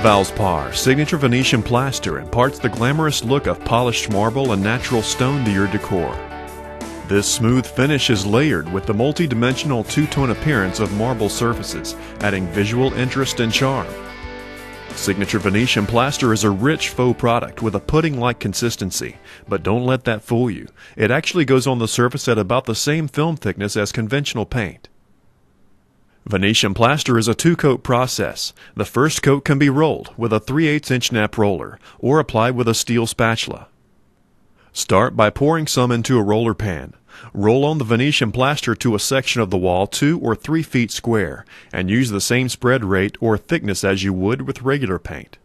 Valspar Signature Venetian Plaster imparts the glamorous look of polished marble and natural stone to your decor. This smooth finish is layered with the multi-dimensional two-tone appearance of marble surfaces, adding visual interest and charm. Signature Venetian Plaster is a rich faux product with a pudding-like consistency, but don't let that fool you. It actually goes on the surface at about the same film thickness as conventional paint. Venetian Plaster is a two-coat process. The first coat can be rolled with a 3/8" nap roller or applied with a steel spatula. Start by pouring some into a roller pan. Roll on the Venetian Plaster to a section of the wall 2 or 3 feet square and use the same spread rate or thickness as you would with regular paint.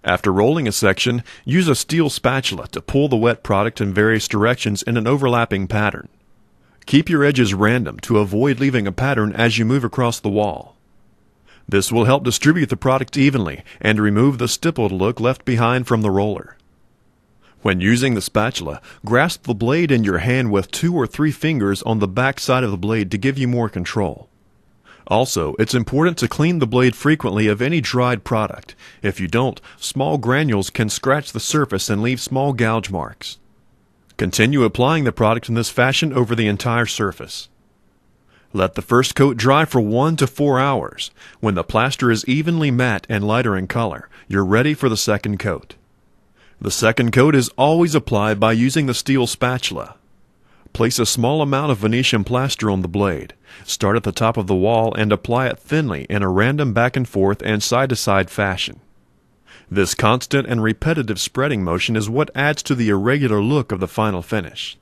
After rolling a section, use a steel spatula to pull the wet product in various directions in an overlapping pattern. Keep your edges random to avoid leaving a pattern as you move across the wall. This will help distribute the product evenly and remove the stippled look left behind from the roller. When using the spatula, grasp the blade in your hand with 2 or 3 fingers on the back side of the blade to give you more control. Also, it's important to clean the blade frequently of any dried product. If you don't, small granules can scratch the surface and leave small gouge marks. Continue applying the product in this fashion over the entire surface. Let the first coat dry for 1 to 4 hours. When the plaster is evenly matte and lighter in color, you're ready for the second coat. The second coat is always applied by using the steel spatula. Place a small amount of Venetian plaster on the blade. Start at the top of the wall and apply it thinly in a random back and forth and side-to-side fashion. This constant and repetitive spreading motion is what adds to the irregular look of the final finish.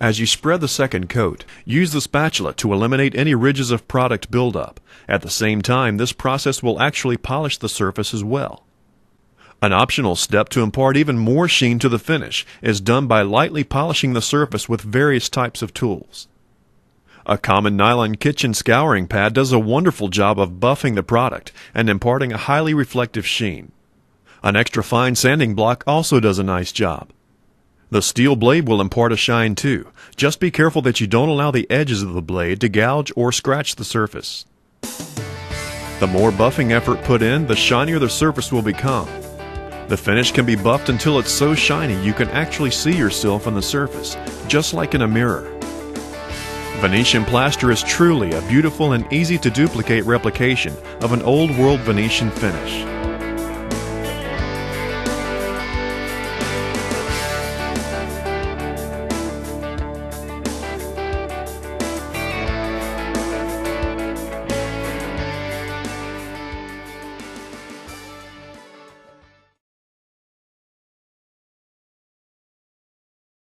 As you spread the second coat, use the spatula to eliminate any ridges of product buildup. At the same time, this process will actually polish the surface as well. An optional step to impart even more sheen to the finish is done by lightly polishing the surface with various types of tools. A common nylon kitchen scouring pad does a wonderful job of buffing the product and imparting a highly reflective sheen. An extra fine sanding block also does a nice job. The steel blade will impart a shine too. Just be careful that you don't allow the edges of the blade to gouge or scratch the surface. The more buffing effort put in, the shinier the surface will become. The finish can be buffed until it's so shiny you can actually see yourself on the surface, just like in a mirror. Venetian plaster is truly a beautiful and easy to duplicate replication of an old world Venetian finish.